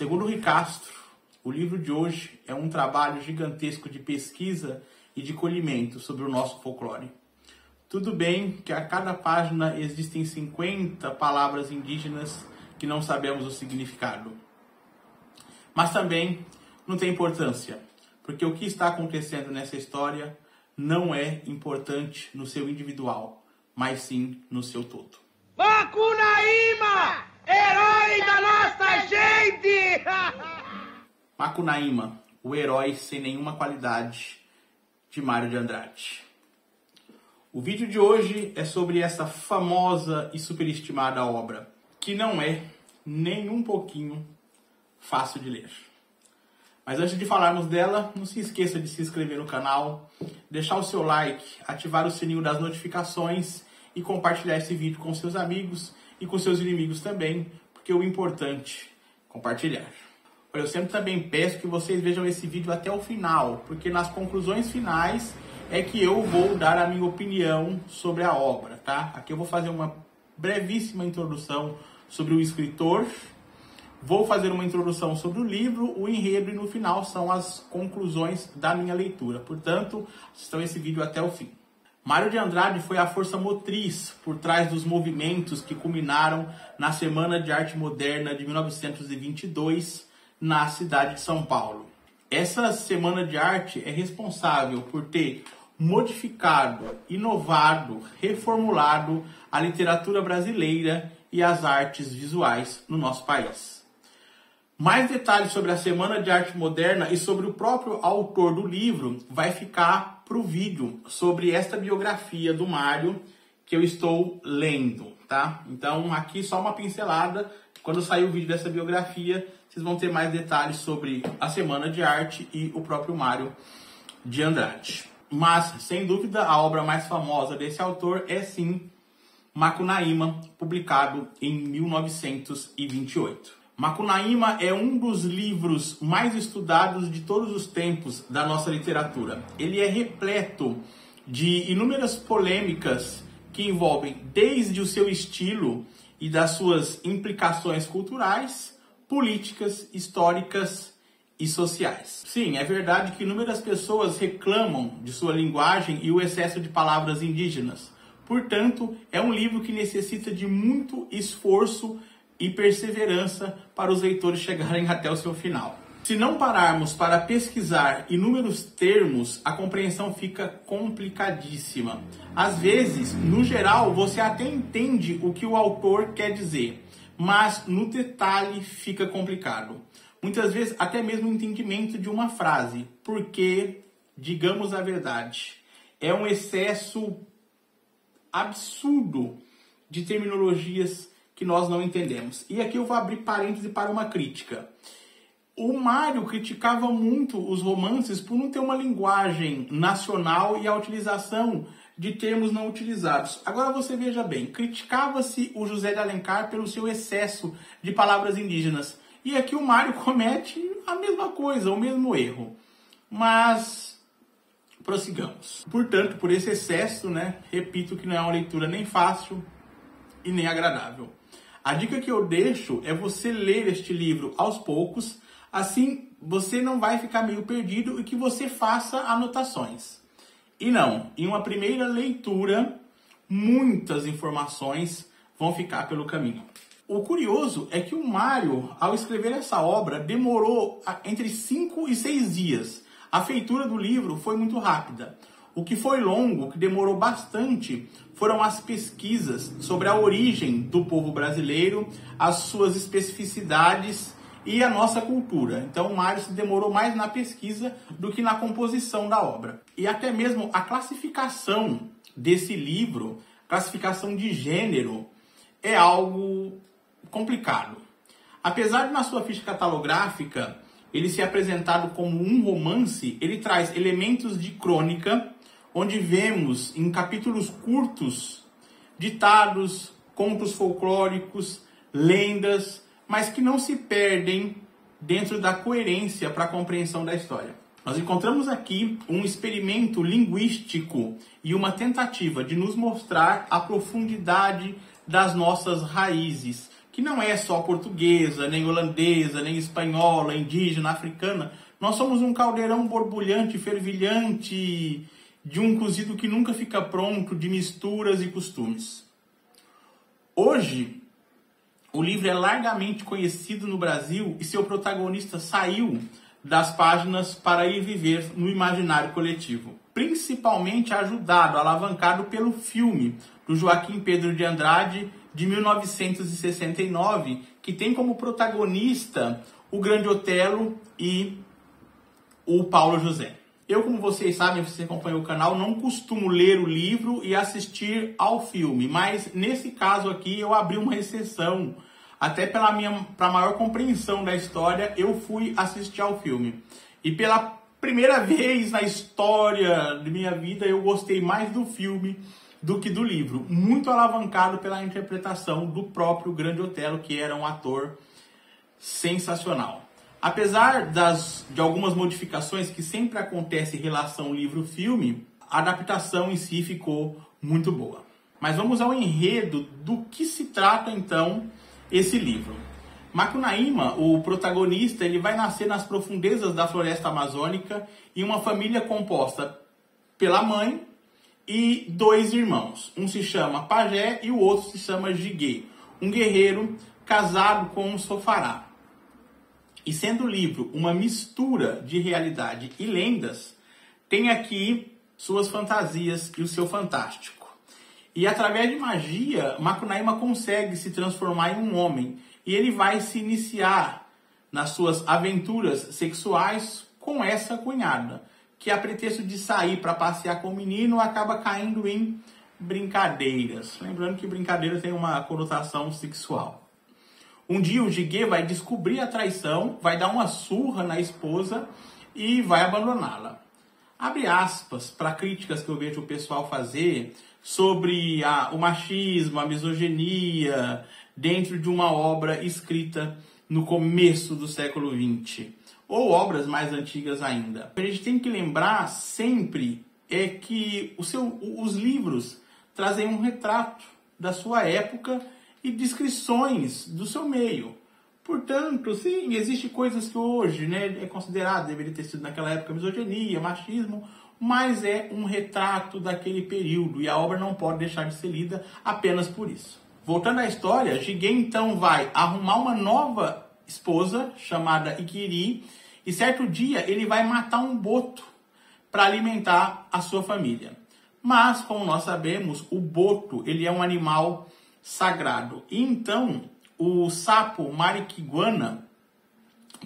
Segundo Rui Castro, o livro de hoje é um trabalho gigantesco de pesquisa e de colhimento sobre o nosso folclore. Tudo bem que a cada página existem 50 palavras indígenas que não sabemos o significado. Mas também não tem importância, porque o que está acontecendo nessa história não é importante no seu individual, mas sim no seu todo. Macunaíma, herói da nossa gente! Macunaíma, o herói sem nenhuma qualidade, de Mário de Andrade. O vídeo de hoje é sobre essa famosa e superestimada obra, que não é nem um pouquinho fácil de ler. Mas antes de falarmos dela, não se esqueça de se inscrever no canal, deixar o seu like, ativar o sininho das notificações e compartilhar esse vídeo com seus amigos e com seus inimigos também, porque o importante é compartilhar. Eu sempre também peço que vocês vejam esse vídeo até o final, porque nas conclusões finais é que eu vou dar a minha opinião sobre a obra, tá? Aqui eu vou fazer uma brevíssima introdução sobre o escritor, vou fazer uma introdução sobre o livro, o enredo e no final são as conclusões da minha leitura. Portanto, assistam esse vídeo até o fim. Mário de Andrade foi a força motriz por trás dos movimentos que culminaram na Semana de Arte Moderna de 1922 na cidade de São Paulo. Essa Semana de Arte é responsável por ter modificado, inovado, reformulado a literatura brasileira e as artes visuais no nosso país. Mais detalhes sobre a Semana de Arte Moderna e sobre o próprio autor do livro vai ficar para o vídeo sobre esta biografia do Mário que eu estou lendo, tá? Então aqui só uma pincelada, quando sair o vídeo dessa biografia, vocês vão ter mais detalhes sobre a Semana de Arte e o próprio Mário de Andrade. Mas, sem dúvida, a obra mais famosa desse autor é sim Macunaíma, publicado em 1928. Macunaíma é um dos livros mais estudados de todos os tempos da nossa literatura. Ele é repleto de inúmeras polêmicas que envolvem desde o seu estilo e das suas implicações culturais, políticas, históricas e sociais. Sim, é verdade que inúmeras pessoas reclamam de sua linguagem e o excesso de palavras indígenas. Portanto, é um livro que necessita de muito esforço e perseverança para os leitores chegarem até o seu final. Se não pararmos para pesquisar inúmeros termos, a compreensão fica complicadíssima. Às vezes, no geral, você até entende o que o autor quer dizer, mas no detalhe fica complicado. Muitas vezes até mesmo o entendimento de uma frase, porque, digamos a verdade, é um excesso absurdo de terminologias que nós não entendemos. E aqui eu vou abrir parêntese para uma crítica. O Mário criticava muito os romances por não ter uma linguagem nacional e a utilização de termos não utilizados. Agora você veja bem, criticava-se o José de Alencar pelo seu excesso de palavras indígenas. E aqui o Mário comete a mesma coisa, o mesmo erro. Mas prossigamos. Portanto, por esse excesso, repito que não é uma leitura nem fácil e nem agradável. A dica que eu deixo é você ler este livro aos poucos, assim você não vai ficar meio perdido e que você faça anotações. E não, em uma primeira leitura, muitas informações vão ficar pelo caminho. O curioso é que o Mário, ao escrever essa obra, demorou entre 5 e 6 dias. A feitura do livro foi muito rápida. O que foi longo, o que demorou bastante, foram as pesquisas sobre a origem do povo brasileiro, as suas especificidades e a nossa cultura. Então o Mário se demorou mais na pesquisa do que na composição da obra. E até mesmo a classificação desse livro, classificação de gênero, é algo complicado. Apesar de na sua ficha catalográfica ele ser apresentado como um romance, ele traz elementos de crônica, onde vemos em capítulos curtos ditados, contos folclóricos, lendas, mas que não se perdem dentro da coerência para a compreensão da história. Nós encontramos aqui um experimento linguístico e uma tentativa de nos mostrar a profundidade das nossas raízes, que não é só portuguesa, nem holandesa, nem espanhola, indígena, africana. Nós somos um caldeirão borbulhante, fervilhante, de um cozido que nunca fica pronto, de misturas e costumes. Hoje, o livro é largamente conhecido no Brasil e seu protagonista saiu das páginas para ir viver no imaginário coletivo. Principalmente ajudado, alavancado pelo filme do Joaquim Pedro de Andrade, de 1969, que tem como protagonista o Grande Otelo e o Paulo José. Eu, como vocês sabem, você acompanhou o canal, não costumo ler o livro e assistir ao filme, mas nesse caso aqui eu abri uma exceção, até para maior compreensão da história, eu fui assistir ao filme. E pela primeira vez na história de minha vida, eu gostei mais do filme do que do livro, muito alavancado pela interpretação do próprio Grande Otelo, que era um ator sensacional. Apesar de algumas modificações que sempre acontecem em relação livro-filme, a adaptação em si ficou muito boa. Mas vamos ao enredo do que se trata então esse livro. Macunaíma, o protagonista, ele vai nascer nas profundezas da floresta amazônica em uma família composta pela mãe e 2 irmãos. Um se chama Pajé e o outro se chama Jiguê, um guerreiro casado com um sofará. E sendo o livro uma mistura de realidade e lendas, tem aqui suas fantasias e o seu fantástico. E através de magia, Macunaíma consegue se transformar em um homem. E ele vai se iniciar nas suas aventuras sexuais com essa cunhada, que a pretexto de sair para passear com o menino, acaba caindo em brincadeiras. Lembrando que brincadeira tem uma conotação sexual. Um dia o Jiguê vai descobrir a traição, vai dar uma surra na esposa e vai abandoná-la. Abre aspas para críticas que eu vejo o pessoal fazer sobre o machismo, a misoginia, dentro de uma obra escrita no começo do século XX, ou obras mais antigas ainda. A gente tem que lembrar sempre que os livros trazem um retrato da sua época e descrições do seu meio. Portanto, sim, existem coisas que hoje, é considerado, deveria ter sido naquela época misoginia, machismo, mas é um retrato daquele período e a obra não pode deixar de ser lida apenas por isso. Voltando à história, Jiguê então vai arrumar uma nova esposa chamada Iquiri e certo dia ele vai matar um boto para alimentar a sua família. Mas, como nós sabemos, o boto ele é um animal sagrado. E então o sapo Mariquiguana,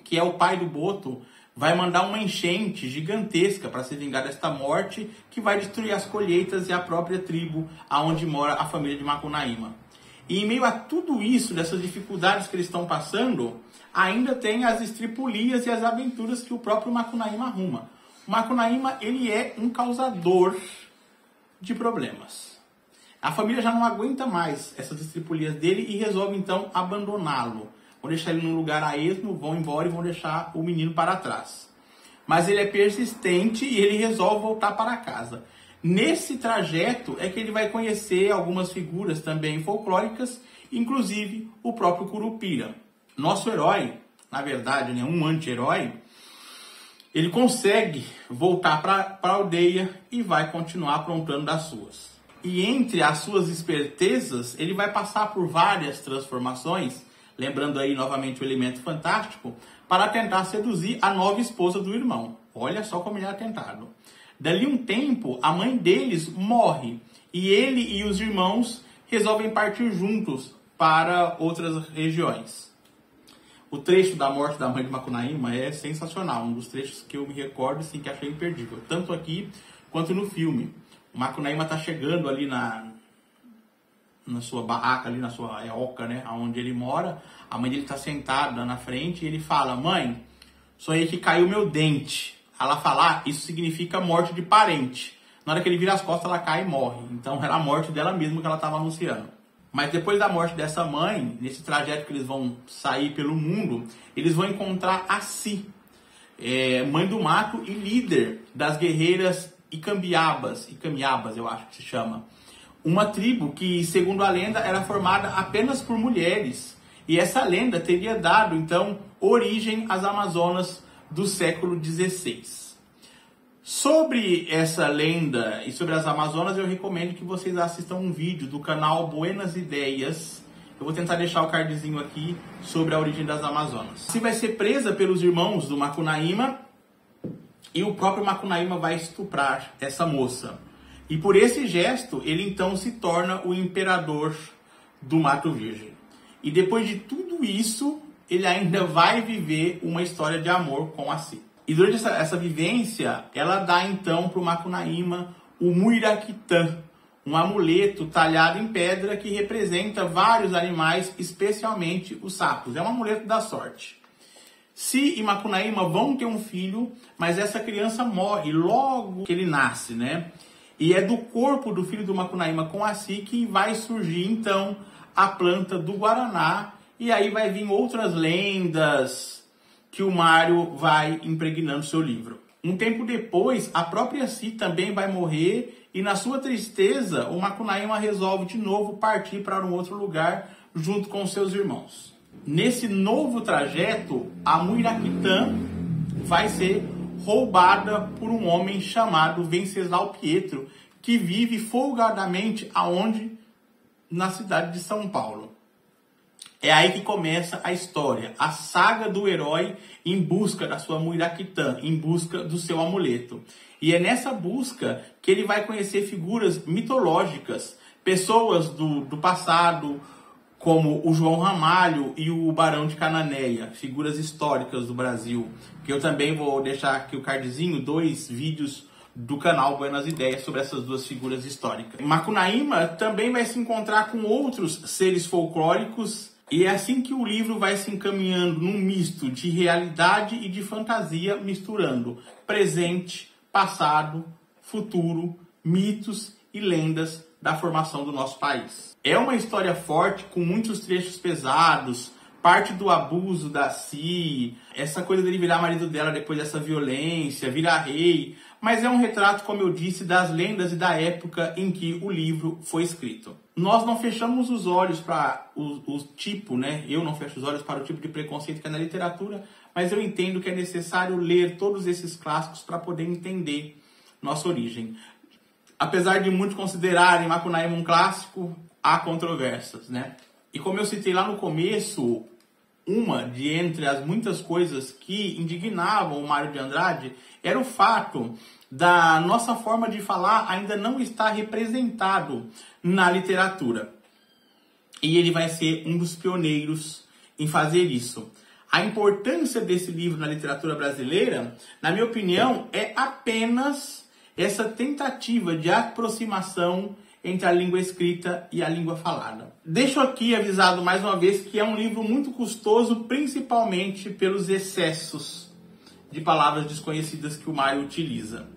que é o pai do boto, vai mandar uma enchente gigantesca para se vingar desta morte que vai destruir as colheitas e a própria tribo aonde mora a família de Macunaíma. E em meio a tudo isso, dessas dificuldades que eles estão passando, ainda tem as estripulias e as aventuras que o próprio Macunaíma arruma. O Macunaíma, ele é um causador de problemas. A família já não aguenta mais essas estripulias dele e resolve então abandoná-lo. Vão deixar ele num lugar a esmo, vão embora e vão deixar o menino para trás. Mas ele é persistente e ele resolve voltar para casa. Nesse trajeto é que ele vai conhecer algumas figuras também folclóricas, inclusive o próprio Curupira. Nosso herói, na verdade, um anti-herói, ele consegue voltar para a aldeia e vai continuar aprontando das suas. E entre as suas espertezas, ele vai passar por várias transformações, lembrando aí novamente o elemento fantástico, para tentar seduzir a nova esposa do irmão. Olha só como ele é atentado. Dali um tempo, a mãe deles morre e ele e os irmãos resolvem partir juntos para outras regiões. O trecho da morte da mãe de Macunaíma é sensacional, um dos trechos que eu me recordo assim, que achei imperdível, tanto aqui quanto no filme. O Macunaíma está chegando ali na sua barraca, ali na sua oca, onde ele mora. A mãe dele está sentada na frente e ele fala: mãe, sonhei que caiu meu dente. Ela fala: isso significa morte de parente. Na hora que ele vira as costas, ela cai e morre. Então era a morte dela mesma que ela estava anunciando. Mas depois da morte dessa mãe, nesse trajeto que eles vão sair pelo mundo, eles vão encontrar a Si, mãe do mato e líder das guerreiras Icamiabas, eu acho que se chama. Uma tribo que, segundo a lenda, era formada apenas por mulheres E essa lenda teria dado, então, origem às Amazonas do século XVI. Sobre essa lenda e sobre as Amazonas, eu recomendo que vocês assistam um vídeo do canal Buenas Ideias. Eu vou tentar deixar o cardzinho aqui sobre a origem das Amazonas. Se vai ser presa pelos irmãos do Macunaíma e o próprio Macunaíma vai estuprar essa moça. E por esse gesto, ele então se torna o imperador do Mato Virgem. E depois de tudo isso, ele ainda vai viver uma história de amor com a Si. E durante essa vivência, ela dá então para o Macunaíma o Muiraquitã, um amuleto talhado em pedra que representa vários animais, especialmente os sapos. É um amuleto da sorte. Si e Macunaíma vão ter um filho, mas essa criança morre logo que ele nasce, né? E é do corpo do filho do Macunaíma com a Si que vai surgir então a planta do Guaraná. E aí vai vir outras lendas que o Mário vai impregnando seu livro. Um tempo depois, a própria Si também vai morrer e na sua tristeza, o Macunaíma resolve de novo partir para um outro lugar junto com seus irmãos. Nesse novo trajeto, a Muiraquitã vai ser roubada por um homem chamado Venceslau Pietro, que vive folgadamente aonde? Na cidade de São Paulo. É aí que começa a história, a saga do herói em busca da sua Muiraquitã, em busca do seu amuleto. E é nessa busca que ele vai conhecer figuras mitológicas, pessoas do passado, como o João Ramalho e o Barão de Cananéia, figuras históricas do Brasil, que eu também vou deixar aqui o cardzinho, 2 vídeos do canal Buenas Ideias sobre essas 2 figuras históricas. Macunaíma também vai se encontrar com outros seres folclóricos e é assim que o livro vai se encaminhando num misto de realidade e de fantasia, misturando presente, passado, futuro, mitos e lendas da formação do nosso país. É uma história forte, com muitos trechos pesados, parte do abuso da Si, essa coisa dele virar marido dela depois dessa violência, virar rei, mas é um retrato, como eu disse, das lendas e da época em que o livro foi escrito. Nós não fechamos os olhos para o tipo, né? Eu não fecho os olhos para o tipo de preconceito que é na literatura, mas eu entendo que é necessário ler todos esses clássicos para poder entender nossa origem. Apesar de muitos considerarem Macunaíma um clássico, há controvérsias, né? E como eu citei lá no começo, uma de entre as muitas coisas que indignavam o Mário de Andrade era o fato da nossa forma de falar ainda não estar representado na literatura. E ele vai ser um dos pioneiros em fazer isso. A importância desse livro na literatura brasileira, na minha opinião, é apenas essa tentativa de aproximação entre a língua escrita e a língua falada. Deixo aqui avisado mais uma vez que é um livro muito custoso, principalmente pelos excessos de palavras desconhecidas que o Mário utiliza.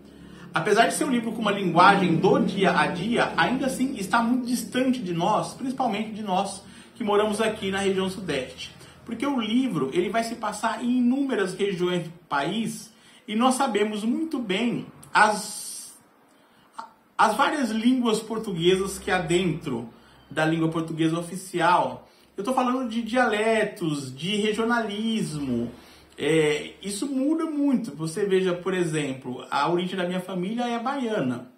Apesar de ser um livro com uma linguagem do dia a dia, ainda assim está muito distante de nós, principalmente de nós que moramos aqui na região sudeste. Porque o livro ele vai se passar em inúmeras regiões do país e nós sabemos muito bem as várias línguas portuguesas que há dentro da língua portuguesa oficial. Eu estou falando de dialetos, de regionalismo. Isso muda muito. Você veja, por exemplo, a origem da minha família é baiana.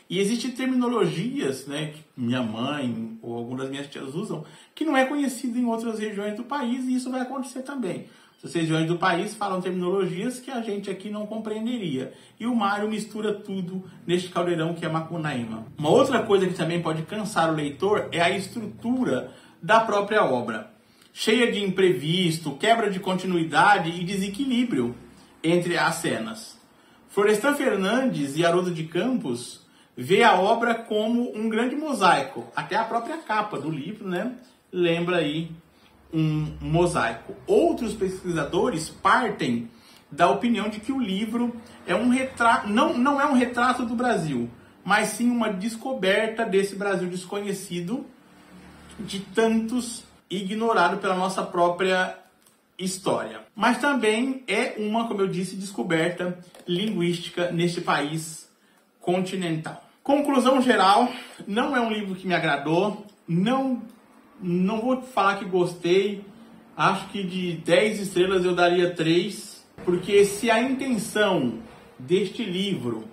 E existem terminologias, né, que minha mãe ou algumas das minhas tias usam, que não é conhecido em outras regiões do país, e isso vai acontecer também. As regiões do país falam terminologias que a gente aqui não compreenderia. E o Mário mistura tudo neste caldeirão que é Macunaíma. Uma outra coisa que também pode cansar o leitor é a estrutura da própria obra. Cheia de imprevisto, quebra de continuidade e desequilíbrio entre as cenas. Florestan Fernandes e Haroldo de Campos vê a obra como um grande mosaico. Até a própria capa do livro, né, lembra aí um mosaico. Outros pesquisadores partem da opinião de que o livro é um retrato, não é um retrato do Brasil, mas sim uma descoberta desse Brasil desconhecido, de tantos ignorado pela nossa própria história. Mas também é uma, como eu disse, descoberta linguística neste país continental. Conclusão geral, não é um livro que me agradou, não Não vou falar que gostei, acho que de 10 estrelas eu daria 3, porque se a intenção deste livro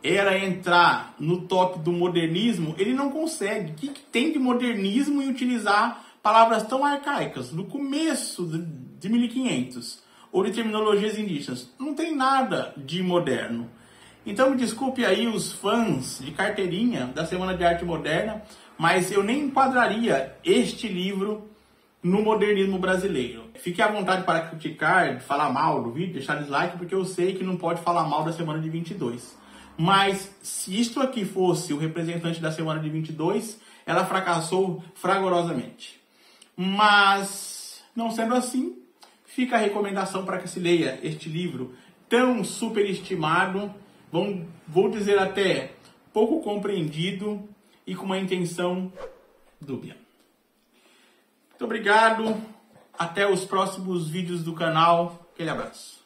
era entrar no top do modernismo, ele não consegue. O que tem de modernismo em utilizar palavras tão arcaicas do começo de 1500 ou de terminologias indígenas? Não tem nada de moderno. Então me desculpe aí os fãs de carteirinha da Semana de Arte Moderna, mas eu nem enquadraria este livro no modernismo brasileiro. Fique à vontade para criticar, falar mal do vídeo, deixar dislike, porque eu sei que não pode falar mal da Semana de 22. Mas se isto aqui fosse o representante da Semana de 22, ela fracassou fragorosamente. Mas, não sendo assim, fica a recomendação para que se leia este livro tão superestimado, vou dizer até pouco compreendido e com uma intenção dúbia. Muito obrigado, até os próximos vídeos do canal, aquele abraço.